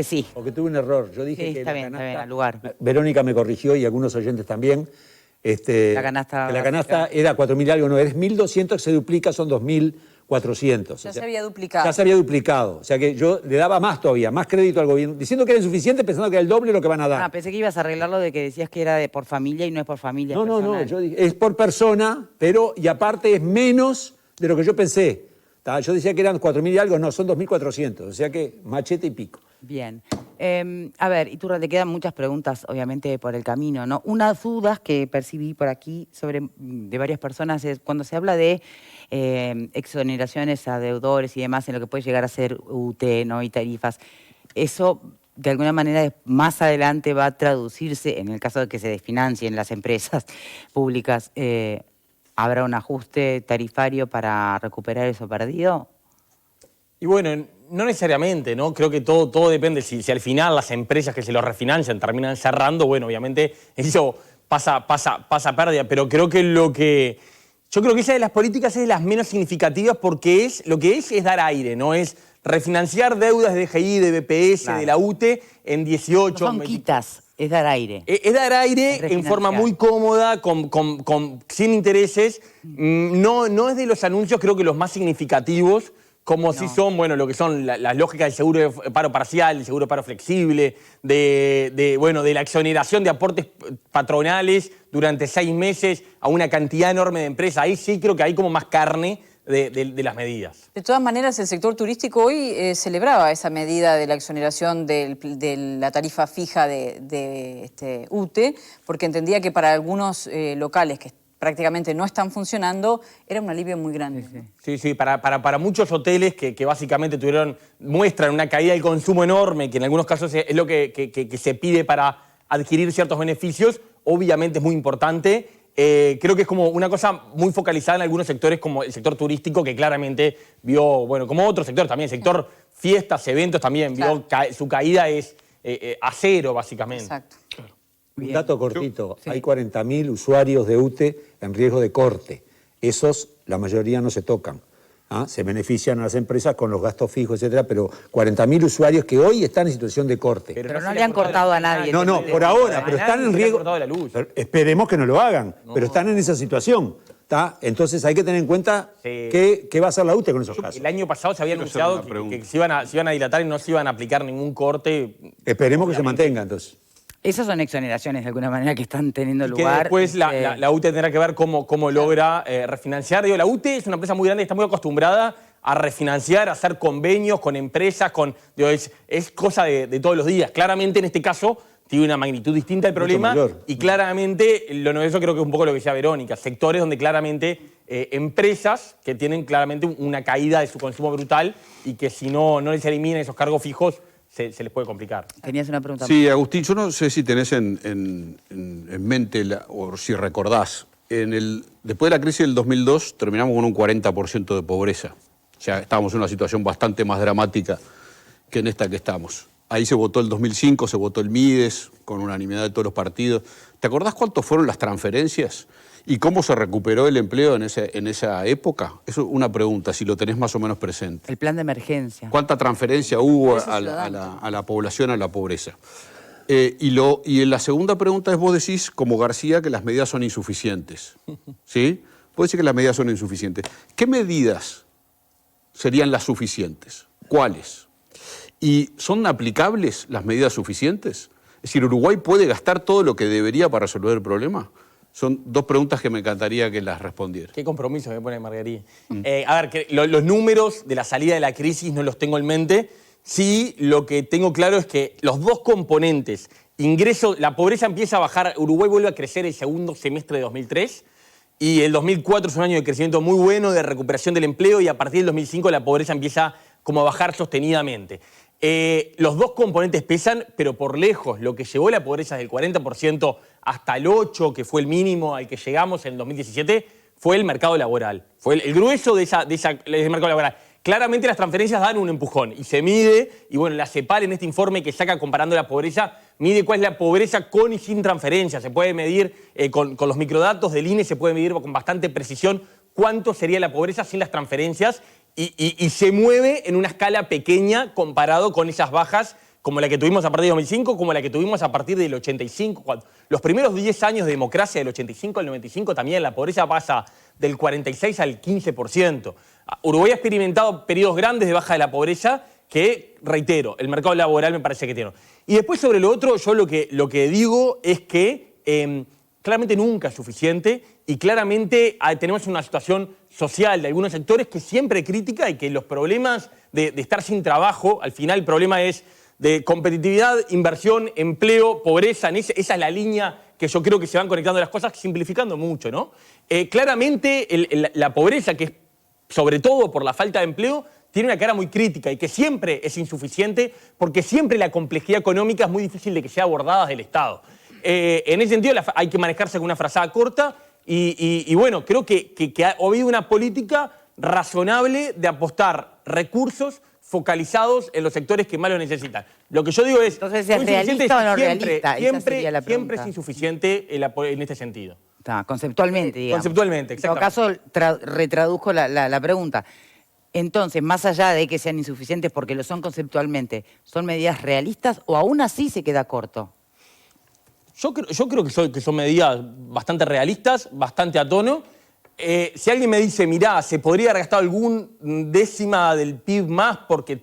Sí. Porque tuve un error. Yo dije Sí, que está la bien, canasta... está bien, al lugar. Verónica me corrigió y algunos oyentes también. La canasta que la canasta era 4.000 y algo, no, es 1.200, se duplica, son 2.400. Ya se había duplicado. Ya se había duplicado. O sea que yo le daba más todavía, más crédito al gobierno, diciendo que era insuficiente, pensando que era el doble lo que van a dar. Ah, pensé que ibas a arreglarlo de que decías que era por familia y no es por familia. No, es no, personal. yo dije, es por persona, pero, y aparte es menos de lo que yo pensé. Yo decía que eran 4.000 y algo, no, son 2.400. O sea que machete y pico. Bien. A ver, Iturra, te quedan muchas preguntas, obviamente, por el camino, ¿no? Unas dudas que percibí por aquí de varias personas es cuando se habla de exoneraciones a deudores y demás en lo que puede llegar a ser UT, ¿no? Y tarifas. Eso, de alguna manera, más adelante va a traducirse, en el caso de que se desfinancien las empresas públicas, ¿habrá un ajuste tarifario para recuperar eso perdido? Y bueno, no necesariamente, ¿no? Creo que todo depende. Si al final las empresas que se lo refinancian terminan cerrando, bueno, obviamente eso pasa pérdida. Pero creo que yo creo que esa de las políticas es de las menos significativas porque lo que es dar aire, ¿no? Es refinanciar deudas de DGI, de BPS, claro, de la UTE en 18... No son quitas, es dar aire. Es dar aire en forma muy cómoda, sin intereses. No es de los anuncios, creo que los más significativos, como sí son, bueno, lo que son las lógicas del seguro de paro parcial, del seguro de paro flexible, de la exoneración de aportes patronales durante 6 meses a una cantidad enorme de empresas. Ahí sí creo que hay como más carne de las medidas. De todas maneras, el sector turístico hoy celebraba esa medida de la exoneración de la tarifa fija de UTE, porque entendía que para algunos locales que prácticamente no están funcionando, era un alivio muy grande. Sí, para muchos hoteles que básicamente muestran una caída del consumo enorme, que en algunos casos es lo que se pide para adquirir ciertos beneficios, obviamente es muy importante. Creo que es como una cosa muy focalizada en algunos sectores como el sector turístico, que claramente vio, bueno, como otros sectores también, el sector fiestas, eventos también, claro, vio su caída es a cero, básicamente. Exacto. Claro. Un dato cortito, hay 40.000 usuarios de UTE en riesgo de corte. Esos, la mayoría no se tocan. Se benefician a las empresas con los gastos fijos, etcétera, pero 40.000 usuarios que hoy están en situación de corte. Pero no le han cortado a nadie. No, por ahora, pero están en riesgo. Esperemos que no lo hagan, pero están en esa situación. Entonces hay que tener en cuenta qué va a hacer la UTE con esos casos. El año pasado se había anunciado que se iban a dilatar y no se iban a aplicar ningún corte. Esperemos que se mantenga, entonces. Esas son exoneraciones de alguna manera que están teniendo lugar. Que después la UTE tendrá que ver cómo logra refinanciar. Digo, la UTE es una empresa muy grande y está muy acostumbrada a refinanciar, a hacer convenios con empresas, es cosa de todos los días. Claramente en este caso tiene una magnitud distinta el problema y claramente, lo novedoso creo que es un poco lo que decía Verónica, sectores donde claramente empresas que tienen claramente una caída de su consumo brutal y que si no les eliminan esos cargos fijos, se les puede complicar. Tenías una pregunta. Sí, Agustín, yo no sé si tenés en mente, o si recordás, después de la crisis del 2002 terminamos con un 40% de pobreza. O sea, estábamos en una situación bastante más dramática que en esta que estamos. Ahí se votó el 2005, se votó el MIDES, con unanimidad de todos los partidos. ¿Te acordás cuánto fueron las transferencias? ¿Y cómo se recuperó el empleo en esa época? Eso es una pregunta, si lo tenés más o menos presente. El plan de emergencia. ¿Cuánta transferencia hubo a la población, a la pobreza? Y la segunda pregunta es, vos decís, como García, que las medidas son insuficientes. ¿Sí? Vos decís que las medidas son insuficientes. ¿Qué medidas serían las suficientes? ¿Cuáles? ¿Y son aplicables las medidas suficientes? Es decir, ¿Uruguay puede gastar todo lo que debería para resolver el problema? Son dos preguntas que me encantaría que las respondiera. Qué compromiso me pone Margarita. A ver, los números de la salida de la crisis no los tengo en mente. Sí, lo que tengo claro es que los dos componentes, la pobreza empieza a bajar, Uruguay vuelve a crecer el segundo semestre de 2003 y el 2004 es un año de crecimiento muy bueno, de recuperación del empleo y a partir del 2005 la pobreza empieza como a bajar sostenidamente. Los dos componentes pesan, pero por lejos lo que llevó la pobreza del 40% hasta el 8%, que fue el mínimo al que llegamos en el 2017, fue el mercado laboral. Fue el grueso de ese mercado laboral. Claramente las transferencias dan un empujón y se mide, y bueno, la CEPAL en este informe que saca comparando la pobreza, mide cuál es la pobreza con y sin transferencias. Se puede medir con los microdatos del INE, se puede medir con bastante precisión cuánto sería la pobreza sin las transferencias y se mueve en una escala pequeña comparado con esas bajas como la que tuvimos a partir de 2005, como la que tuvimos a partir del 85. Los primeros 10 años de democracia, del 85 al 95, también la pobreza pasa del 46 al 15%. Uruguay ha experimentado periodos grandes de baja de la pobreza que, reitero, el mercado laboral me parece que tiene. Y después sobre lo otro, yo lo que digo es que claramente nunca es suficiente y claramente tenemos una situación social de algunos sectores que siempre es crítica y que los problemas de estar sin trabajo, al final el problema es de competitividad, inversión, empleo, pobreza. Esa es la línea que yo creo que se van conectando las cosas, simplificando mucho, ¿no? Claramente la pobreza, que es sobre todo por la falta de empleo, tiene una cara muy crítica y que siempre es insuficiente porque siempre la complejidad económica es muy difícil de que sea abordada del Estado. En ese sentido hay que manejarse con una frazada corta y bueno, creo que ha habido una política razonable de apostar recursos focalizados en los sectores que más lo necesitan. Lo que yo digo es... Entonces, ¿es realista o no realista? Siempre es insuficiente en este sentido. Está, conceptualmente, digamos. Conceptualmente, exactamente. En todo caso, retraduzco la pregunta. Entonces, más allá de que sean insuficientes porque lo son conceptualmente, ¿son medidas realistas o aún así se queda corto? Yo creo que son medidas bastante realistas, bastante a tono. Si alguien me dice, mirá, se podría haber gastado algún décima del PIB más porque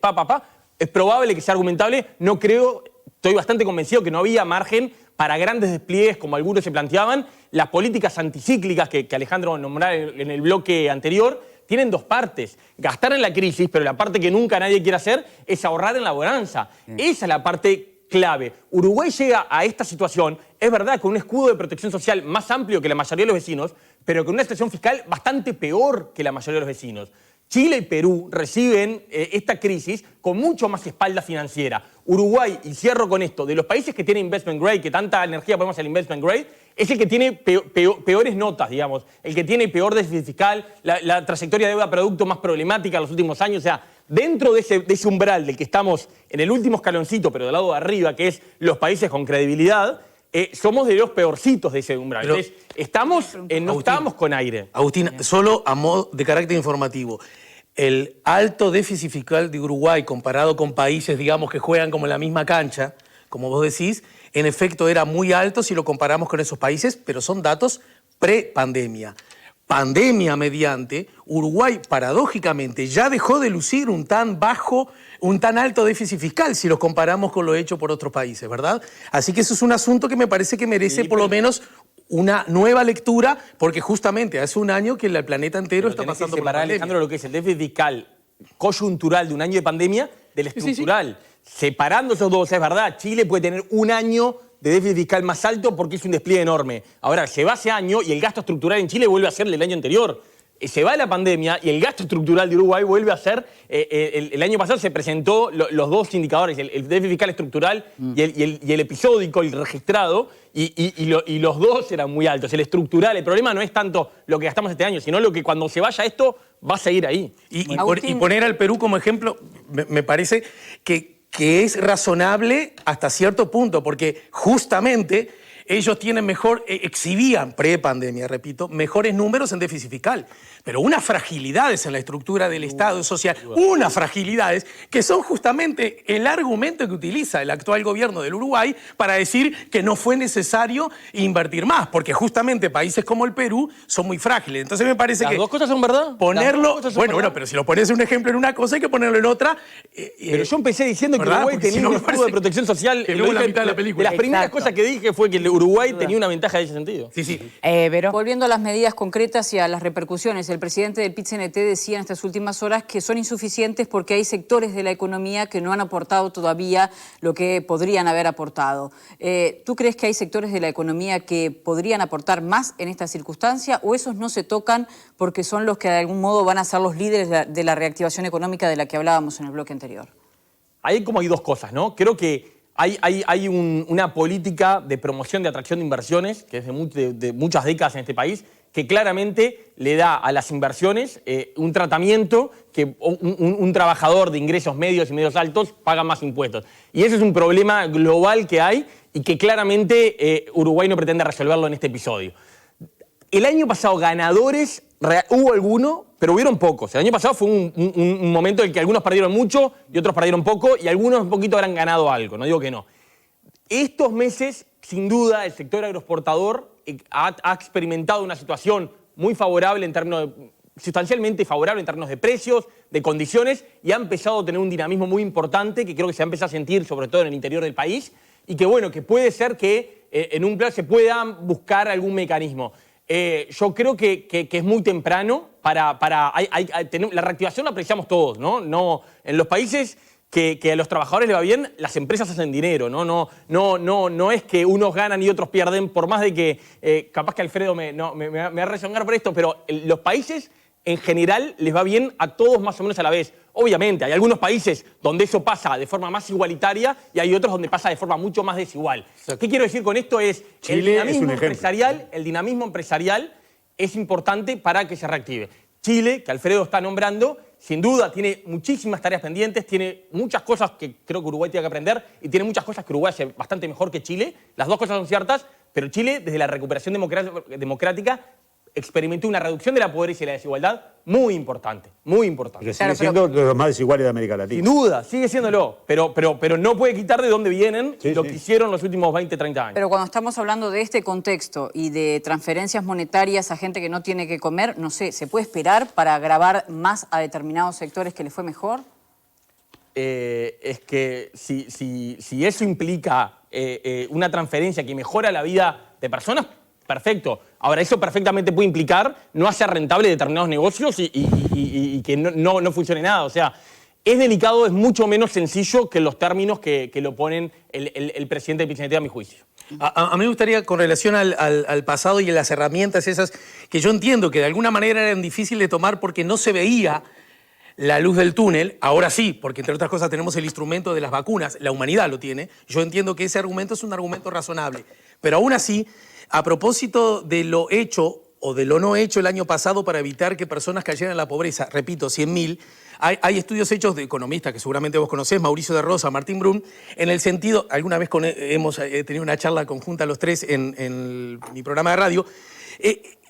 es probable que sea argumentable. No creo, estoy bastante convencido que no había margen para grandes despliegues como algunos se planteaban. Las políticas anticíclicas que Alejandro nombraba en el bloque anterior tienen dos partes. Gastar en la crisis, pero la parte que nunca nadie quiere hacer es ahorrar en la bonanza. Esa es la parte clave. Uruguay llega a esta situación, es verdad, con un escudo de protección social más amplio que la mayoría de los vecinos, pero con una situación fiscal bastante peor que la mayoría de los vecinos. Chile y Perú reciben esta crisis con mucho más espalda financiera. Uruguay, y cierro con esto, de los países que tienen investment grade, que tanta energía ponemos al investment grade, es el que tiene peores notas, digamos, el que tiene peor déficit fiscal, la trayectoria de deuda-producto más problemática en los últimos años. O sea, dentro de ese umbral del que estamos en el último escaloncito, pero del lado de arriba, que es los países con credibilidad, somos de los peorcitos de ese umbral. Pero, entonces, no estamos con aire. Agustín, solo a modo de carácter informativo. El alto déficit fiscal de Uruguay comparado con países, digamos, que juegan como en la misma cancha, como vos decís, en efecto era muy alto si lo comparamos con esos países, pero son datos pre-pandemia. Pandemia mediante, Uruguay paradójicamente ya dejó de lucir un tan alto déficit fiscal si lo comparamos con lo hecho por otros países, ¿verdad? Así que eso es un asunto que me parece que merece por lo menos una nueva lectura, porque justamente hace un año que el planeta entero está pasando por la pandemia. Alejandro, lo que es el déficit fiscal coyuntural de un año de pandemia del estructural. Sí. Separando esos dos, es verdad, Chile puede tener un año de déficit fiscal más alto porque es un despliegue enorme. Ahora, se va ese año y el gasto estructural en Chile vuelve a ser el del año anterior. Se va la pandemia y el gasto estructural de Uruguay vuelve a ser... el año pasado se presentó los dos indicadores, el déficit fiscal estructural y el episódico, el registrado, y los dos eran muy altos. El estructural, el problema no es tanto lo que gastamos este año, sino lo que cuando se vaya esto va a seguir ahí. Y poner al Perú como ejemplo me parece que es razonable hasta cierto punto, porque justamente ellos tienen exhibían pre-pandemia, repito, mejores números en déficit fiscal, pero unas fragilidades en la estructura del Estado social, unas fragilidades que son justamente el argumento que utiliza el actual gobierno del Uruguay para decir que no fue necesario invertir más, porque justamente países como el Perú son muy frágiles. Entonces me parece que... ¿Las dos cosas son verdad? Ponerlo... Bueno, pero si lo pones un ejemplo en una cosa hay que ponerlo en otra. Pero yo empecé diciendo que Uruguay tenía un escudo de protección social. Que luego la mitad de la película. De las primeras cosas que dije fue que Uruguay tenía una ventaja en ese sentido. Sí, sí. Pero... Volviendo a las medidas concretas y a las repercusiones, el presidente del PIT-CNT decía en estas últimas horas que son insuficientes porque hay sectores de la economía que no han aportado todavía lo que podrían haber aportado. ¿Tú crees que hay sectores de la economía que podrían aportar más en esta circunstancia o esos no se tocan porque son los que de algún modo van a ser los líderes de la reactivación económica de la que hablábamos en el bloque anterior? Hay dos cosas, ¿no? Creo que hay una política de promoción de atracción de inversiones, que es de muchas décadas en este país, que claramente le da a las inversiones un tratamiento que un trabajador de ingresos medios y medios altos paga más impuestos. Y ese es un problema global que hay y que claramente Uruguay no pretende resolverlo en este episodio. El año pasado ganadores hubo alguno, pero hubieron pocos. El año pasado fue un momento en el que algunos perdieron mucho y otros perdieron poco, y algunos un poquito habrán ganado algo, no digo que no. Estos meses, sin duda, el sector agroexportador ha experimentado una situación muy favorable en términos sustancialmente favorable en términos de precios, de condiciones, y ha empezado a tener un dinamismo muy importante que creo que se ha empezado a sentir sobre todo en el interior del país, y que bueno, que puede ser que en un plan se pueda buscar algún mecanismo. Yo creo que es muy temprano para tener, la reactivación la apreciamos todos, ¿no? En los países que a los trabajadores les va bien, las empresas hacen dinero, ¿no? No es que unos ganan y otros pierden, por más de que capaz que Alfredo me va a rezongar por esto, pero los países en general les va bien a todos más o menos a la vez. Obviamente, hay algunos países donde eso pasa de forma más igualitaria y hay otros donde pasa de forma mucho más desigual. Exacto. ¿Qué quiero decir con esto? Es Chile es un el dinamismo empresarial es importante para que se reactive. Chile, que Alfredo está nombrando, sin duda tiene muchísimas tareas pendientes, tiene muchas cosas que creo que Uruguay tiene que aprender y tiene muchas cosas que Uruguay hace bastante mejor que Chile. Las dos cosas son ciertas, pero Chile, desde la recuperación democrática, experimentó una reducción de la pobreza y la desigualdad muy importante, muy importante. Que sigue siendo de los más desiguales de América Latina. Sin duda, sigue siéndolo, pero no puede quitar de dónde vienen Sí, lo sí. que hicieron los últimos 20, 30 años. Pero cuando estamos hablando de este contexto y de transferencias monetarias a gente que no tiene que comer, no sé, ¿se puede esperar para agravar más a determinados sectores que les fue mejor? Es que si eso implica una transferencia que mejora la vida de personas, perfecto. Ahora, eso perfectamente puede implicar no hacer rentable determinados negocios y que no funcione nada. O sea, es delicado, es mucho menos sencillo que los términos que lo ponen el presidente del PIT, a mi juicio. A mí me gustaría, con relación al pasado y a las herramientas esas, que yo entiendo que de alguna manera eran difíciles de tomar porque no se veía la luz del túnel, ahora sí, porque entre otras cosas tenemos el instrumento de las vacunas, la humanidad lo tiene, yo entiendo que ese argumento es un argumento razonable, pero aún así, a propósito de lo hecho o de lo no hecho el año pasado para evitar que personas cayeran en la pobreza, repito, 100.000, hay estudios hechos de economistas que seguramente vos conocés, Mauricio de Rosa, Martín Brun, en el sentido, alguna vez hemos tenido una charla conjunta los tres en mi programa de radio,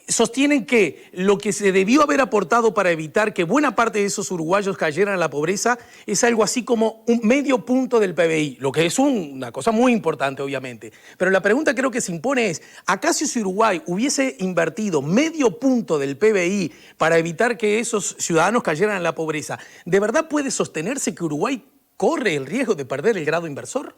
sostienen que lo que se debió haber aportado para evitar que buena parte de esos uruguayos cayeran en la pobreza es algo así como un medio punto del PBI, lo que es una cosa muy importante, obviamente. Pero la pregunta creo que se impone es, ¿acaso si Uruguay hubiese invertido medio punto del PBI para evitar que esos ciudadanos cayeran en la pobreza, ¿de verdad puede sostenerse que Uruguay corre el riesgo de perder el grado inversor?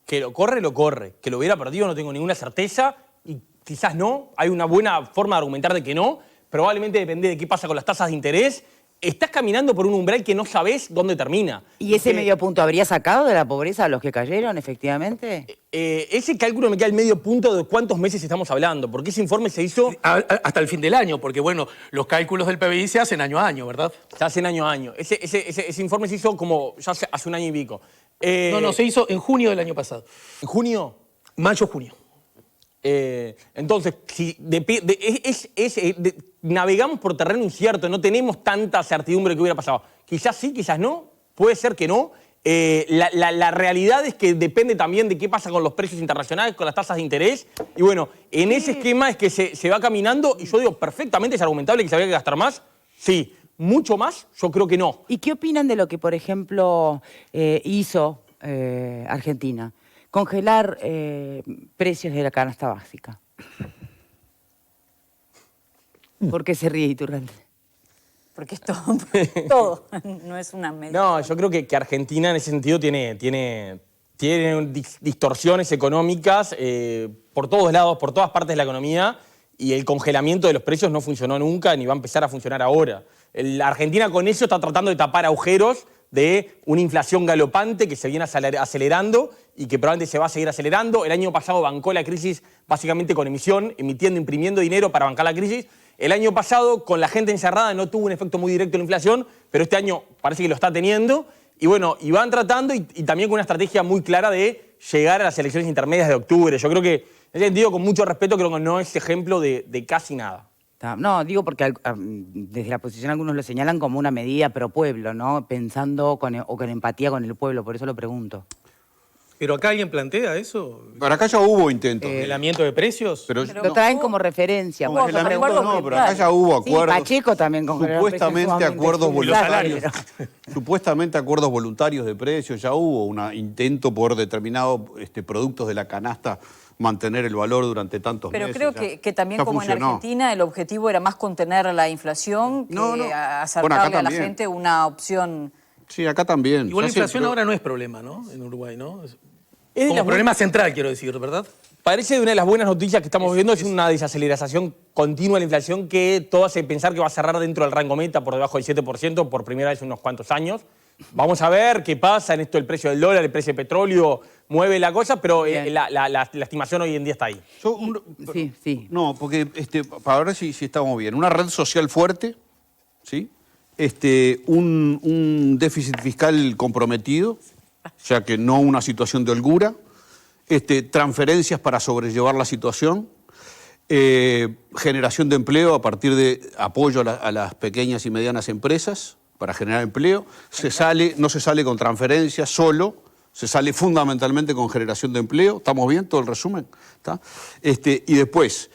Que lo corre. Que lo hubiera perdido no tengo ninguna certeza y quizás no. Hay una buena forma de argumentar de que no. Probablemente depende de qué pasa con las tasas de interés. Estás caminando por un umbral que no sabes dónde termina. ¿Y ese medio punto habría sacado de la pobreza a los que cayeron, efectivamente? Ese cálculo me queda el medio punto de cuántos meses estamos hablando, porque ese informe se hizo Hasta el fin del año, porque bueno, los cálculos del PBI se hacen año a año, ¿verdad? ya hace año a año. Ese informe se hizo como ya hace un año y pico. No, se hizo en junio del año pasado. ¿En junio? Mayo, junio. Entonces, si navegamos por terreno incierto, no tenemos tanta certidumbre que hubiera pasado. Quizás sí, quizás no, puede ser que no. La realidad es que depende también de qué pasa con los precios internacionales, con las tasas de interés. Y bueno, en ese esquema es que se va caminando, y yo digo, perfectamente es argumentable que se habría que gastar más. Sí, mucho más, yo creo que no. ¿Y qué opinan de lo que, por ejemplo, hizo Argentina? Congelar precios de la canasta básica. ¿Por qué se ríe Iturralde? Porque es todo, todo, no es una medida. No, yo creo que Argentina en ese sentido tiene distorsiones económicas por todos lados, por todas partes de la economía, y el congelamiento de los precios no funcionó nunca ni va a empezar a funcionar ahora. La Argentina con eso está tratando de tapar agujeros de una inflación galopante que se viene acelerando y que probablemente se va a seguir acelerando. El año pasado bancó la crisis básicamente con emisión, imprimiendo dinero para bancar la crisis. El año pasado, con la gente encerrada, no tuvo un efecto muy directo en la inflación, pero este año parece que lo está teniendo. Y bueno, y van tratando y también con una estrategia muy clara de llegar a las elecciones intermedias de octubre. Yo creo que, en ese sentido, con mucho respeto, creo que no es ejemplo de casi nada. No, digo porque desde la oposición algunos lo señalan como una medida pro pueblo, ¿no? Pensando con empatía con el pueblo, por eso lo pregunto. ¿Pero acá alguien plantea eso? Para acá ya hubo intentos. ¿Congelamiento de precios? pero Lo traen como referencia. Hubo por ejemplo. acuerdos no, pero acá ya hubo Sí, acuerdos. Pacheco también congeló los precios Supuestamente sumamente acuerdos innecesarios. voluntarios. Supuestamente acuerdos voluntarios de precios, ya hubo un intento por determinados productos de la canasta mantener el valor durante tantos Pero meses. creo ya. que también Ya como en funcionó. Argentina el objetivo era más contener la inflación que No, no. acercarle Bueno, acá a la también. gente una opción. Sí, acá también. Igual la Ya sé, inflación pero- ahora no es problema, ¿no? En Uruguay, ¿no? Es de Como las problema central, quiero decir, ¿verdad? Parece una de las buenas noticias que estamos viendo es una desaceleración continua de la inflación que todo hace pensar que va a cerrar dentro del rango meta por debajo del 7% por primera vez en unos cuantos años. Vamos a ver qué pasa en esto del precio del dólar, el precio del petróleo, mueve la cosa, pero Bien. la estimación hoy en día está ahí. Sí, sí. No, porque para ver si estamos bien. Una red social fuerte, ¿sí? Un déficit fiscal comprometido, ya que no una situación de holgura. Transferencias para sobrellevar la situación. Generación de empleo a partir de apoyo a las pequeñas y medianas empresas para generar empleo. No se sale con transferencias solo, se sale fundamentalmente con generación de empleo. ¿Estamos bien? ¿Todo el resumen? ¿Está? Y después,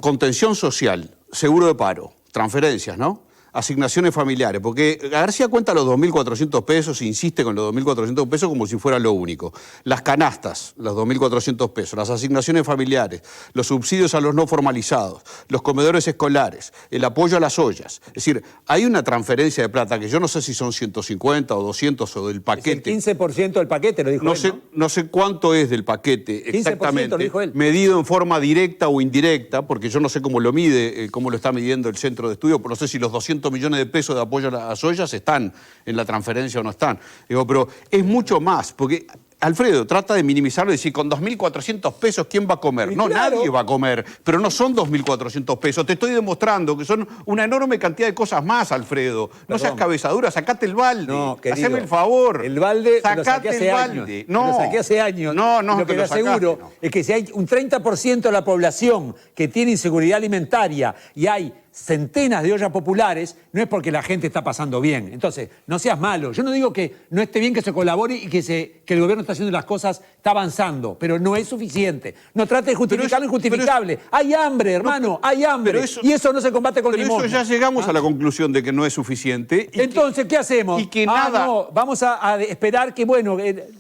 contención social, seguro de paro, transferencias, ¿no? Asignaciones familiares, porque García cuenta los 2.400 pesos, insiste con los 2.400 pesos como si fuera lo único. Las canastas, los 2.400 pesos, las asignaciones familiares, los subsidios a los no formalizados, los comedores escolares, el apoyo a las ollas. Es decir, hay una transferencia de plata que yo no sé si son 150 o 200 o del Es el paquete. 15% del paquete, lo dijo No él, sé, ¿no? no sé cuánto es del paquete 15% exactamente, lo dijo él. medido en forma directa o indirecta, porque yo no sé cómo lo mide, cómo lo está midiendo el centro de estudio, no sé si los 200 millones de pesos de apoyo a las ollas están en la transferencia o no están. Digo, pero es mucho más, porque Alfredo trata de minimizarlo y decir, con 2.400 pesos, ¿quién va a comer? Y No, claro. nadie va a comer, pero no son 2.400 pesos. Te estoy demostrando que son una enorme cantidad de cosas más, Alfredo. No seas Perdón. cabezadura, sacate el balde. No, querido. Haceme el favor. El balde lo saqué Sacate hace el años. balde. Lo No. saqué hace años. No, no, Y lo que te le lo sacaste, aseguro no. es que si hay un 30% de la población que tiene inseguridad alimentaria y hay centenas de ollas populares, no es porque la gente está pasando bien. Entonces, no seas malo. Yo no digo que no esté bien que se colabore y que el gobierno está haciendo las cosas, está avanzando, pero no es suficiente. No trate de justificar lo injustificable. Hay hambre, hermano, hay hambre. pero eso- y eso no se combate con Pero eso limosna. ya llegamos a la conclusión de que no es suficiente. Y Entonces, ¿qué hacemos? y que nada- No, vamos a esperar que, bueno,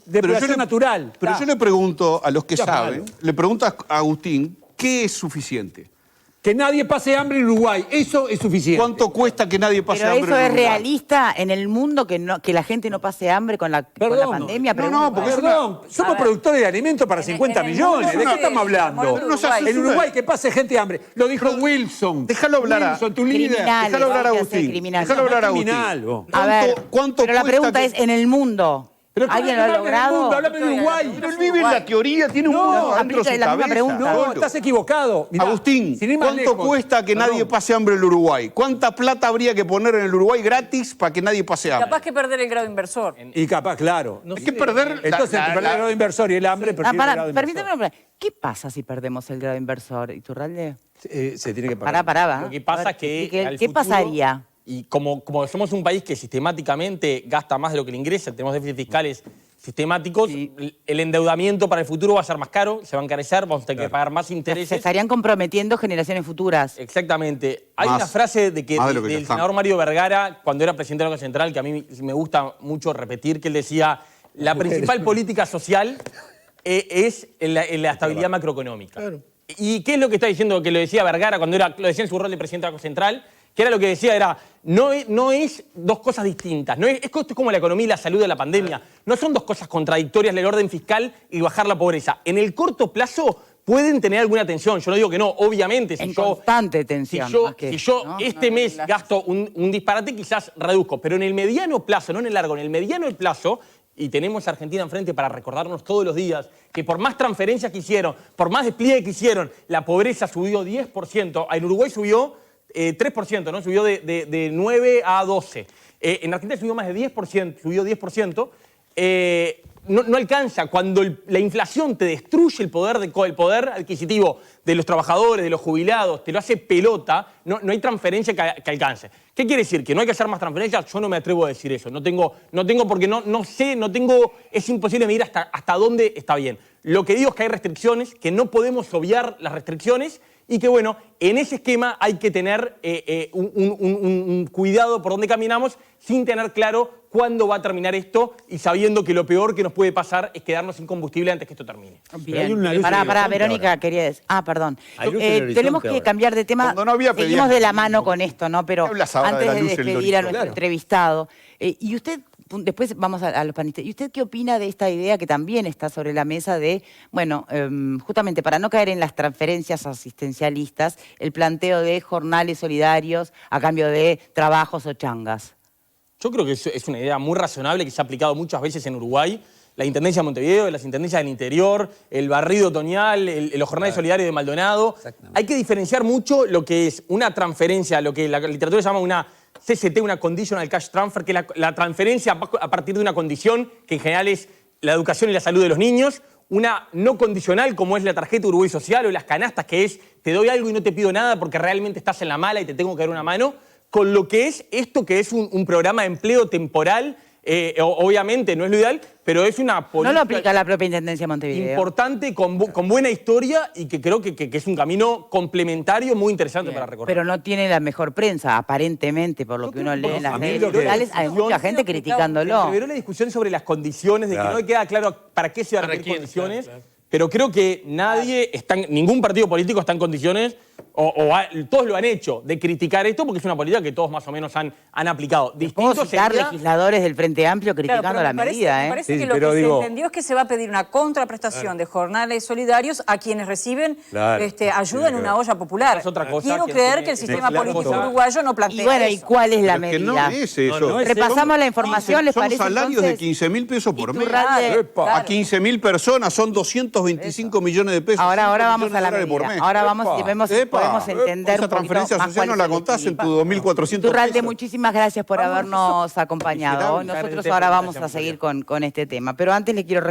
depuración natural. Pero Está. yo le pregunto a los que Ya, saben, malo. le pregunto a Agustín, ¿qué es suficiente? Que nadie pase hambre en Uruguay, eso es suficiente. ¿Cuánto cuesta que nadie pase Pero hambre eso en es Uruguay? realista en el mundo que la gente no pase hambre con la pandemia. No, porque perdón, somos productores de alimentos para 50 en el millones. mundo ¿De qué no estamos se- hablando? no se hace En Uruguay que pase gente hambre. Lo dijo Wilson. Déjalo hablar a- Wilson, tu líder. Criminales, Déjalo hablar a hay que hacer Agustín. criminales. Déjalo hablar a No es Agustín. criminal, vos. A ver, ¿Cuánto pero la cuesta pregunta que- es, ¿en el mundo Pero alguien lo ha logrado? Háblame de Uruguay. Pero él vive en la teoría, tiene un mundo adentro de aplica su la misma cabeza. pregunta. No, estás equivocado. Mirá, Agustín, sin ir más ¿cuánto lejos. cuesta que nadie Perdón. pase hambre en el Uruguay? ¿Cuánta plata habría que poner en el Uruguay gratis para que nadie pase hambre? Capaz que perder el grado inversor. Y capaz, claro. Hay que perder Entonces, el grado inversor y el hambre, prefiero el grado Permíteme inversor. una pregunta. ¿Qué pasa si perdemos el grado inversor, Iturralde? Se tiene que pagar. Pará. Lo que pasa A ver, es que ¿qué al futuro- pasaría? Y como somos un país que sistemáticamente gasta más de lo que le ingresa, tenemos déficits fiscales sistemáticos, Sí. el endeudamiento para el futuro va a ser más caro, se va a encarecer, vamos a tener que pagar más Se intereses. estarían comprometiendo generaciones futuras. Exactamente. Hay Más. una frase Más de lo que ya del están. senador Mario Vergara, cuando era presidente del Banco Central, que a mí me gusta mucho repetir, que él decía, la principal política social es la estabilidad macroeconómica. ¿Y qué es lo que está diciendo, que lo decía Vergara cuando lo decía en su rol de presidente del Banco Central? Que era lo que decía, no es dos cosas distintas. Esto es como la economía y la salud de la pandemia. No son dos cosas contradictorias, el orden fiscal y bajar la pobreza. En el corto plazo pueden tener alguna tensión. Yo no digo que no, obviamente. En constante tensión, Si yo, más que si yo eso, ¿no? este mes gasto un disparate, quizás reduzco. Pero en el mediano plazo, no en el largo, en el mediano plazo, y tenemos a Argentina enfrente para recordarnos todos los días que por más transferencias que hicieron, por más despliegue que hicieron, la pobreza subió 10%. En Uruguay subió 3%, ¿no? Subió de 9 a 12. En Argentina subió más de 10%, subió 10%. no alcanza. Cuando la inflación te destruye el poder adquisitivo de los trabajadores, de los jubilados, te lo hace pelota, no hay transferencia que alcance. ¿Qué quiere decir? ¿Que no hay que hacer más transferencias? Yo no me atrevo a decir eso. No tengo porque no sé, es imposible medir hasta dónde está bien. Lo que digo es que hay restricciones, que no podemos obviar las restricciones y que, bueno, en ese esquema hay que tener un cuidado por dónde caminamos sin tener claro cuándo va a terminar esto y sabiendo que lo peor que nos puede pasar es quedarnos sin combustible antes que esto termine. Bien. Pará, Verónica, quería decir. Perdón. Hay luz en el horizonte Tenemos que ahora. cambiar de tema. Cuando no había Seguimos pedían- de la mano con esto, ¿no? Pero hablas ahora de antes la de luz en el despedir a horizonte? nuestro Claro. entrevistado, y usted, después vamos a los panistas, ¿y usted qué opina de esta idea que también está sobre la mesa de, bueno, justamente para no caer en las transferencias asistencialistas, el planteo de jornales solidarios a cambio de trabajos o changas? Yo creo que es una idea muy razonable que se ha aplicado muchas veces en Uruguay. La Intendencia de Montevideo, las Intendencias del Interior, el barrido otoñal, los jornales solidarios de Maldonado. Hay que diferenciar mucho lo que es una transferencia, lo que la literatura llama una CCT, una Conditional Cash Transfer, que es la transferencia a partir de una condición, que en general es la educación y la salud de los niños. Una no condicional, como es la tarjeta Uruguay Social o las canastas, que es te doy algo y no te pido nada porque realmente estás en la mala y te tengo que dar una mano. Con lo que es esto, que es un programa de empleo temporal, obviamente no es lo ideal, pero es una política No lo aplica la propia Intendencia de Montevideo. importante, con buena historia y que creo que es un camino complementario muy interesante para recorrer. Pero no tiene la mejor prensa, aparentemente, por lo que uno lee en las a mí redes lo que- sociales. Hay mucha gente criticándolo. Liberó la discusión sobre las condiciones, de Claro. que no queda claro para qué se van a ¿Para requerir quién? condiciones. Claro, claro. Pero creo que ningún partido político está en condiciones, todos lo han hecho, de criticar esto, porque es una política que todos más o menos han aplicado. Puedo citar sería- legisladores del Frente Amplio criticando Claro, pero la me parece- medida, Me ¿eh? parece Sí, que lo pero que digo- se entendió es que se va a pedir una contraprestación de jornales solidarios a quienes reciben Claro. ayuda en una olla popular. Es otra cosa Quiero que creer tiene- que el sistema claro, político claro. uruguayo no plantea Y bueno, ¿y eso. cuál es la Pero es que medida? no es eso. No es Repasamos la información, ¿les Son parece salarios de entonces? 15.000 pesos por mes. Iturralde- Claro. A 15.000 personas son 225 millones de pesos. Ahora 5 vamos millones a la de dólares por medida. mes. Ahora vamos y vemos si Epa, podemos entender esa un poquito transferencia más social cuál no es la el contás en tu equilibrio. 2.400 Iturralde, pesos. muchísimas gracias por habernos acompañado. Miserable. Nosotros Claro, ahora el vamos tema a seguir con este tema. Pero antes le quiero recordar